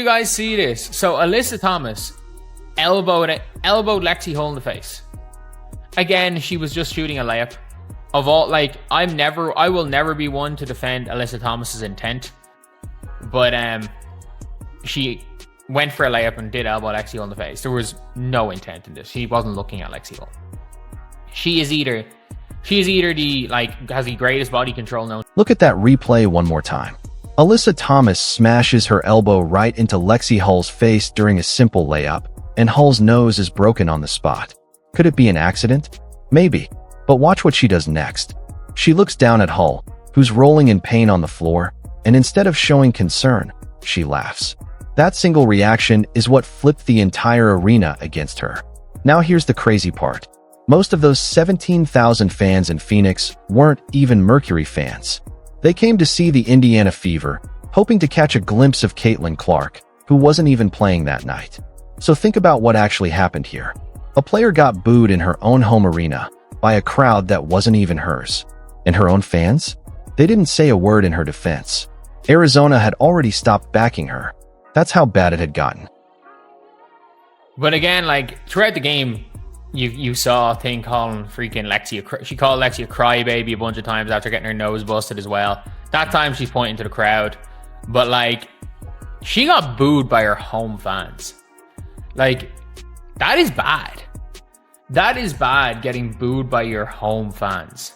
You guys see this? So Alyssa Thomas elbowed Lexi Hull in the face. Again, she was just shooting a layup. Of all, like, I will never be one to defend Alyssa Thomas's intent, but she went for a layup and did elbow Lexi Hull in the face. There was no intent in this. She wasn't looking at Lexi Hull. She is either the, like, has the greatest body control known. Look at that replay one more time. Alyssa Thomas smashes her elbow right into Lexi Hull's face during a simple layup, and Hull's nose is broken on the spot. Could it be an accident? Maybe. But watch what she does next. She looks down at Hull, who's rolling in pain on the floor, and instead of showing concern, she laughs. That single reaction is what flipped the entire arena against her. Now here's the crazy part. Most of those 17,000 fans in Phoenix weren't even Mercury fans. They came to see the Indiana Fever, hoping to catch a glimpse of Caitlin Clark, who wasn't even playing that night. So think about what actually happened here. A player got booed in her own home arena by a crowd that wasn't even hers. And her own fans? They didn't say a word in her defense. Arizona had already stopped backing her. That's how bad it had gotten. But again, like, throughout the game, you saw a thing calling freaking Lexi she called Lexi a crybaby a bunch of times after getting her nose busted as well. That time she's pointing to the crowd. But, like, she got booed by her home fans. Like, that is bad. That is bad, getting booed by your home fans.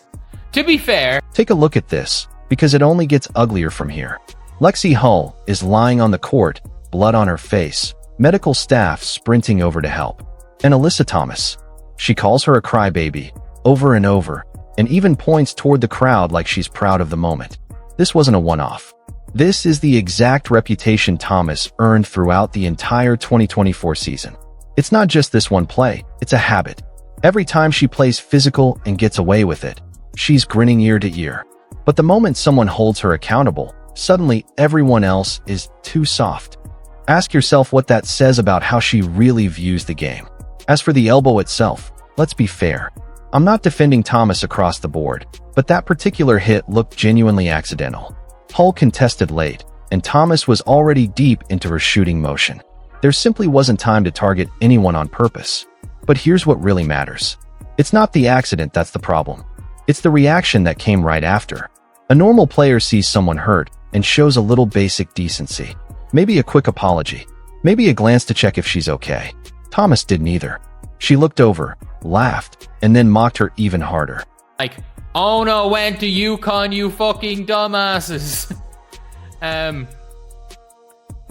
To be fair, take a look at this, because it only gets uglier from here. Lexi Hull is lying on the court, blood on her face, medical staff sprinting over to help. And Alyssa Thomas, she calls her a crybaby over and over, and even points toward the crowd like she's proud of the moment. This wasn't a one-off. This is the exact reputation Thomas earned throughout the entire 2024 season. It's not just this one play, it's a habit. Every time she plays physical and gets away with it, she's grinning ear to ear. But the moment someone holds her accountable, suddenly everyone else is too soft. Ask yourself what that says about how she really views the game. As for the elbow itself, let's be fair. I'm not defending Thomas across the board, but that particular hit looked genuinely accidental. Hull contested late, and Thomas was already deep into her shooting motion. There simply wasn't time to target anyone on purpose. But here's what really matters. It's not the accident that's the problem. It's the reaction that came right after. A normal player sees someone hurt and shows a little basic decency. Maybe a quick apology. Maybe a glance to check if she's okay. Thomas did neither. She looked over, laughed, and then mocked her even harder. Like, oh no, went to UConn, you fucking dumbasses.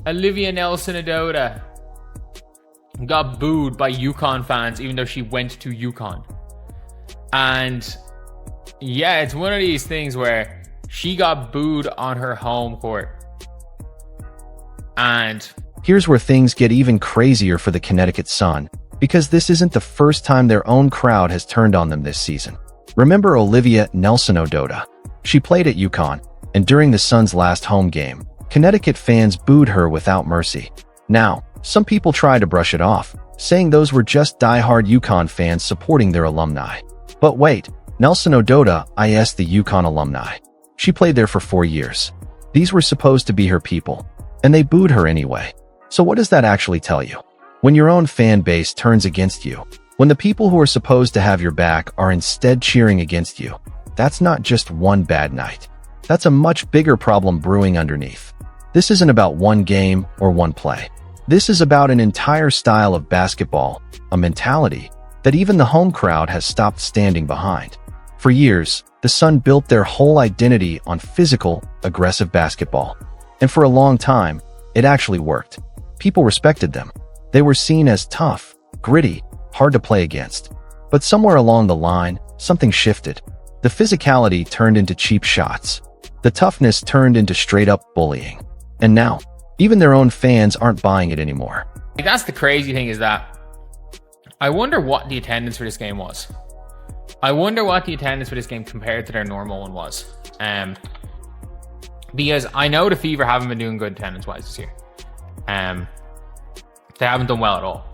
Olivia Nelson-Ododa got booed by UConn fans even though she went to UConn. And yeah, it's one of these things where she got booed on her home court. And here's where things get even crazier for the Connecticut Sun, because this isn't the first time their own crowd has turned on them this season. Remember Olivia Nelson-Ododa? She played at UConn, and during the Sun's last home game, Connecticut fans booed her without mercy. Now, some people try to brush it off, saying those were just die-hard UConn fans supporting their alumni. But wait, Nelson-Ododa is the UConn alumni. She played there for 4 years. These were supposed to be her people, and they booed her anyway. So what does that actually tell you? When your own fan base turns against you, when the people who are supposed to have your back are instead cheering against you, that's not just one bad night. That's a much bigger problem brewing underneath. This isn't about one game or one play. This is about an entire style of basketball, a mentality that even the home crowd has stopped standing behind. For years, the Sun built their whole identity on physical, aggressive basketball. And for a long time, it actually worked. People respected them. They were seen as tough, gritty, hard to play against. But somewhere along the line, something shifted. The physicality turned into cheap shots. The toughness turned into straight-up bullying. And now, even their own fans aren't buying it anymore. that's the crazy thing, is that I wonder what the attendance for this game was. I wonder what the attendance for this game compared to their normal one was. Because I know the Fever haven't been doing good attendance-wise this year. They haven't done well at all.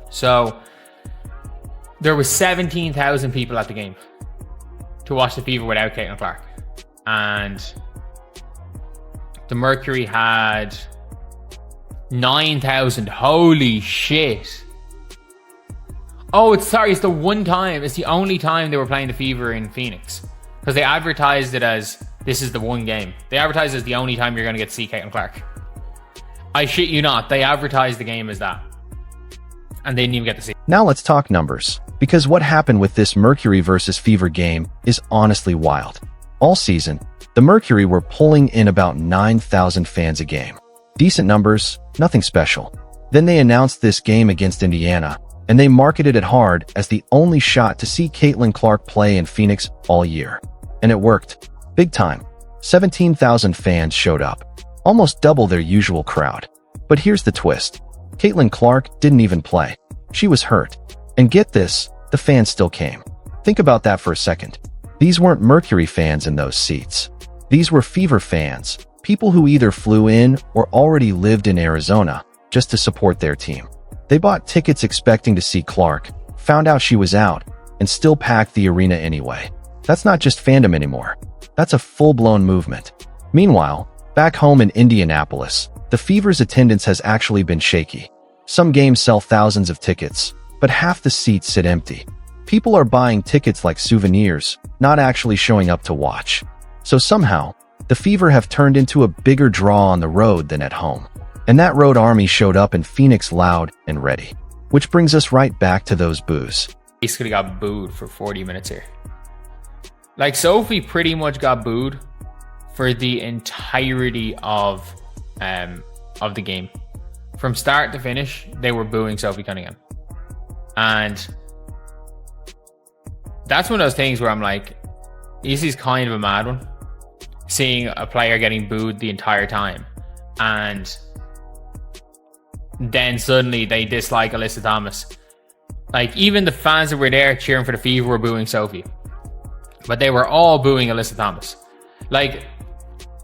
So there was 17,000 people at the game to watch the Fever without Caitlin Clark. And the Mercury had 9,000. Holy shit. Oh, it's the one time. It's the only time they were playing the Fever in Phoenix. Because they advertised it as, this is the one game. They advertised it as the only time you're going to get to see Caitlin Clark. I shit you not. They advertised the game as that. And they didn't even get to see it. Now let's talk numbers. Because what happened with this Mercury versus Fever game is honestly wild. All season, the Mercury were pulling in about 9,000 fans a game. Decent numbers, nothing special. Then they announced this game against Indiana, and they marketed it hard as the only shot to see Caitlin Clark play in Phoenix all year. And it worked. Big time. 17,000 fans showed up. Almost double their usual crowd. But here's the twist. Caitlin Clark didn't even play. She was hurt. And get this, the fans still came. Think about that for a second. These weren't Mercury fans in those seats. These were Fever fans, people who either flew in or already lived in Arizona just to support their team. They bought tickets expecting to see Clark, found out she was out, and still packed the arena anyway. That's not just fandom anymore. That's a full-blown movement. Meanwhile, back home in Indianapolis, the Fever's attendance has actually been shaky. Some games sell thousands of tickets, but half the seats sit empty. People are buying tickets like souvenirs, not actually showing up to watch. So somehow, the Fever have turned into a bigger draw on the road than at home. And that road army showed up in Phoenix loud and ready. Which brings us right back to those boos. Basically got booed for 40 minutes here. Like, Sophie pretty much got booed for the entirety of the game. From start to finish, they were booing Sophie Cunningham. And that's one of those things where I'm like, Easy's kind of a mad one. Seeing a player getting booed the entire time. And then suddenly they dislike Alyssa Thomas. Like, even the fans that were there cheering for the Fever were booing Sophie. But they were all booing Alyssa Thomas. Like,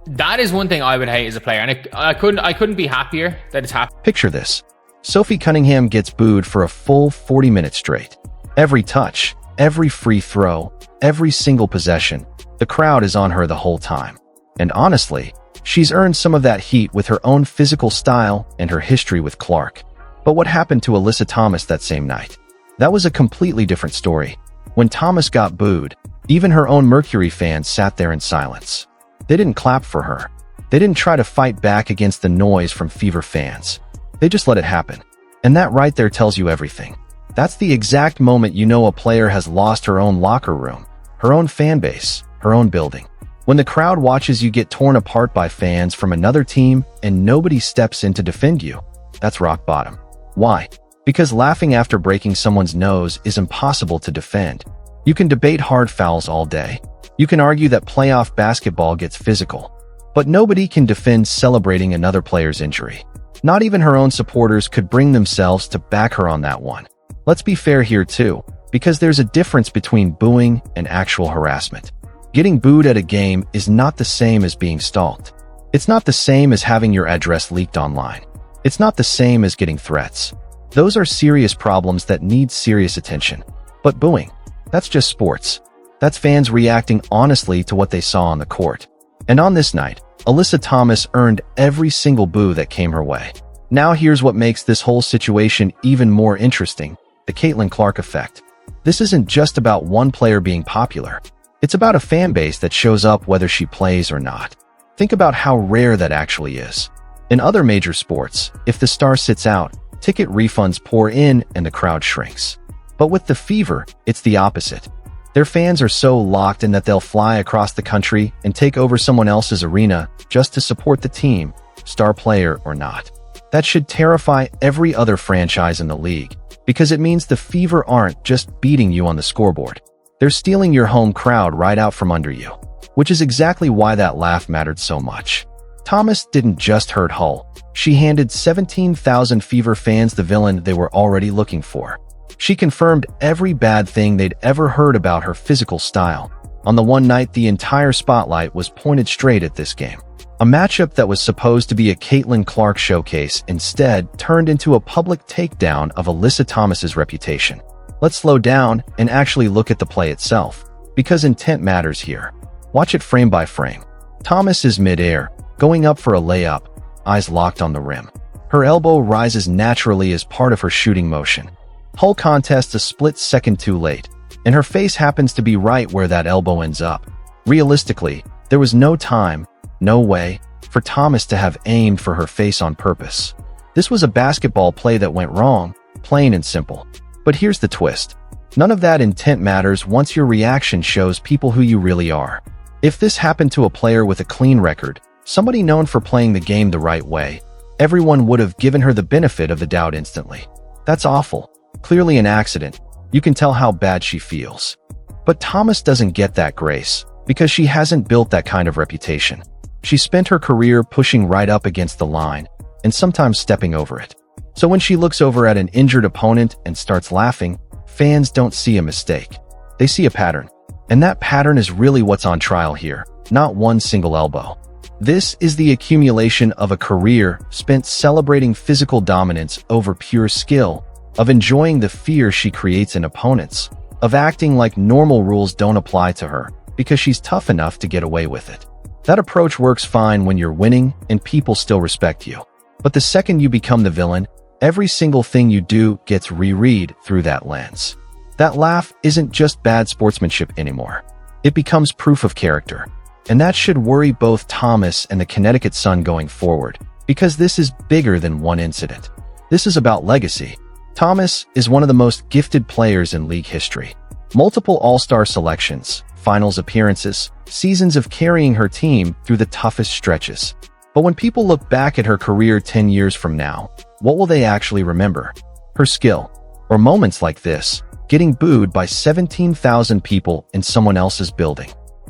that is one thing I would hate as a player. And I couldn't be happier that it's happened. Picture this. Sophie Cunningham gets booed for a full 40 minutes straight. Every touch, every free throw, every single possession, the crowd is on her the whole time. And honestly, she's earned some of that heat with her own physical style and her history with Clark. But what happened to Alyssa Thomas that same night? That was a completely different story. When Thomas got booed, even her own Mercury fans sat there in silence. They didn't clap for her. They didn't try to fight back against the noise from Fever fans. They just let it happen. And that right there tells you everything. That's the exact moment you know a player has lost her own locker room, her own fan base, her own building. When the crowd watches you get torn apart by fans from another team and nobody steps in to defend you, that's rock bottom. Why? Because laughing after breaking someone's nose is impossible to defend. You can debate hard fouls all day. You can argue that playoff basketball gets physical. But nobody can defend celebrating another player's injury. Not even her own supporters could bring themselves to back her on that one. Let's be fair here too, because there's a difference between booing and actual harassment. Getting booed at a game is not the same as being stalked. It's not the same as having your address leaked online. It's not the same as getting threats. Those are serious problems that need serious attention. But booing, that's just sports. That's fans reacting honestly to what they saw on the court. And on this night, Alyssa Thomas earned every single boo that came her way. Now here's what makes this whole situation even more interesting: the Caitlin Clark effect. This isn't just about one player being popular. It's about a fan base that shows up whether she plays or not. Think about how rare that actually is. In other major sports, if the star sits out, ticket refunds pour in and the crowd shrinks. But with the Fever, it's the opposite. Their fans are so locked in that they'll fly across the country and take over someone else's arena just to support the team, star player or not. That should terrify every other franchise in the league, because it means the Fever aren't just beating you on the scoreboard. They're stealing your home crowd right out from under you, which is exactly why that laugh mattered so much. Thomas didn't just hurt Hull. She handed 17,000 Fever fans the villain they were already looking for. She confirmed every bad thing they'd ever heard about her physical style. On the one night, the entire spotlight was pointed straight at this game. A matchup that was supposed to be a Caitlin Clark showcase instead turned into a public takedown of Alyssa Thomas's reputation. Let's slow down and actually look at the play itself, because intent matters here. Watch it frame by frame. Thomas is mid-air, going up for a layup, eyes locked on the rim. Her elbow rises naturally as part of her shooting motion. Whole contest a split second too late, and her face happens to be right where that elbow ends up. Realistically, there was no time, no way, for Thomas to have aimed for her face on purpose. This was a basketball play that went wrong, plain and simple. But here's the twist. None of that intent matters once your reaction shows people who you really are. If this happened to a player with a clean record, somebody known for playing the game the right way, everyone would have given her the benefit of the doubt instantly. That's awful. Clearly an accident. You can tell how bad she feels. But Thomas doesn't get that grace, because she hasn't built that kind of reputation. She spent her career pushing right up against the line, and sometimes stepping over it. So when she looks over at an injured opponent and starts laughing, fans don't see a mistake. They see a pattern. And that pattern is really what's on trial here, not one single elbow. This is the accumulation of a career spent celebrating physical dominance over pure skill, of enjoying the fear she creates in opponents, of acting like normal rules don't apply to her because she's tough enough to get away with it. That approach works fine when you're winning and people still respect you. But the second you become the villain, every single thing you do gets reread through that lens. That laugh isn't just bad sportsmanship anymore. It becomes proof of character. And that should worry both Thomas and the Connecticut Sun going forward, because this is bigger than one incident. This is about legacy. Thomas is one of the most gifted players in league history. Multiple All-Star selections, finals appearances, seasons of carrying her team through the toughest stretches. But when people look back at her career 10 years from now, what will they actually remember? Her skill. Or moments like this, getting booed by 17,000 people in someone else's building.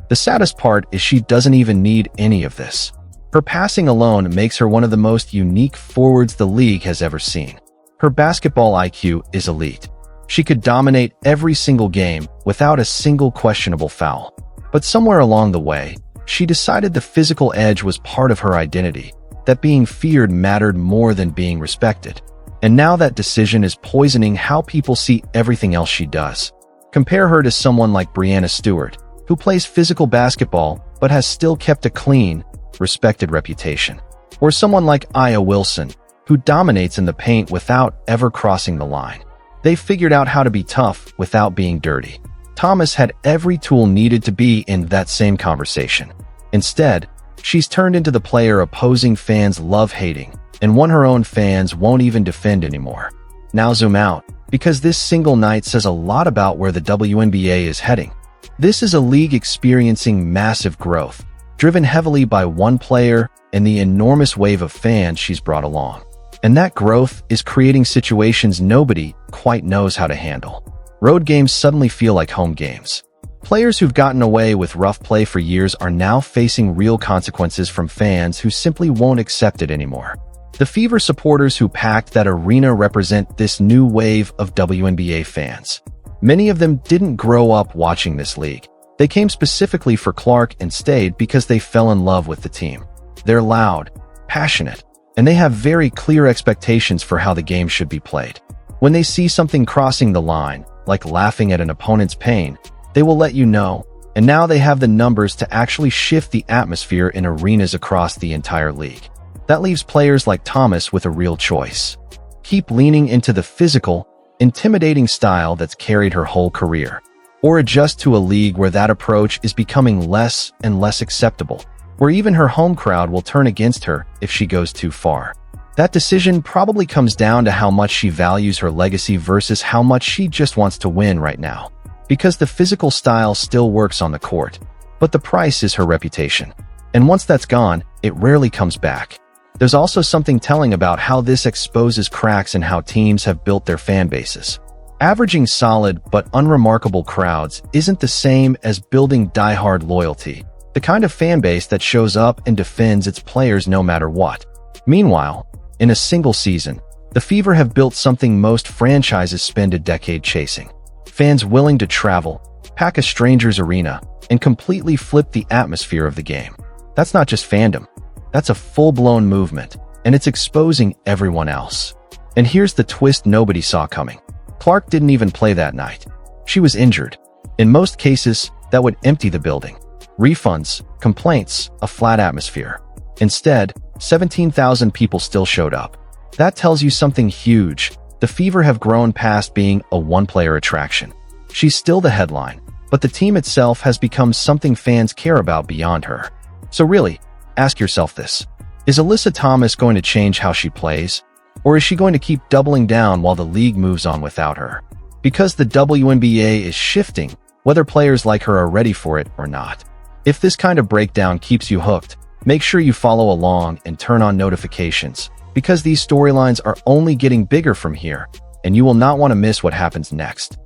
The saddest part is she doesn't even need any of this. Her passing alone makes her one of the most unique forwards the league has ever seen. Her basketball IQ is elite. She could dominate every single game without a single questionable foul. But somewhere along the way, she decided the physical edge was part of her identity, that being feared mattered more than being respected. And now that decision is poisoning how people see everything else she does. Compare her to someone like Breanna Stewart, who plays physical basketball but has still kept a clean, respected reputation. Or someone like Aya Wilson, who dominates in the paint without ever crossing the line. They figured out how to be tough without being dirty. Thomas had every tool needed to be in that same conversation. Instead, she's turned into the player opposing fans love hating, and one her own fans won't even defend anymore. Now zoom out, because this single night says a lot about where the WNBA is heading. This is a league experiencing massive growth, driven heavily by one player and the enormous wave of fans she's brought along. And that growth is creating situations nobody quite knows how to handle. Road games suddenly feel like home games. Players who've gotten away with rough play for years are now facing real consequences from fans who simply won't accept it anymore. The Fever supporters who packed that arena represent this new wave of WNBA fans. Many of them didn't grow up watching this league. They came specifically for Clark and stayed because they fell in love with the team. They're loud, passionate, and they have very clear expectations for how the game should be played. When they see something crossing the line, like laughing at an opponent's pain, they will let you know, and now they have the numbers to actually shift the atmosphere in arenas across the entire league. That leaves players like Thomas with a real choice. Keep leaning into the physical, intimidating style that's carried her whole career, or adjust to a league where that approach is becoming less and less acceptable, where even her home crowd will turn against her if she goes too far. That decision probably comes down to how much she values her legacy versus how much she just wants to win right now. Because the physical style still works on the court, but the price is her reputation. And once that's gone, it rarely comes back. There's also something telling about how this exposes cracks in how teams have built their fan bases. Averaging solid but unremarkable crowds isn't the same as building diehard loyalty, the kind of fan base that shows up and defends its players no matter what. Meanwhile, in a single season, the Fever have built something most franchises spend a decade chasing. Fans willing to travel, pack a stranger's arena, and completely flip the atmosphere of the game. That's not just fandom. That's a full-blown movement, and it's exposing everyone else. And here's the twist nobody saw coming. Clark didn't even play that night. She was injured. In most cases, that would empty the building. Refunds, complaints, a flat atmosphere. Instead, 17,000 people still showed up. That tells you something huge. The Fever have grown past being a one-player attraction. She's still the headline, but the team itself has become something fans care about beyond her. So really, ask yourself this. Is Alyssa Thomas going to change how she plays? Or is she going to keep doubling down while the league moves on without her? Because the WNBA is shifting, whether players like her are ready for it or not. If this kind of breakdown keeps you hooked, make sure you follow along and turn on notifications, because these storylines are only getting bigger from here, and you will not want to miss what happens next.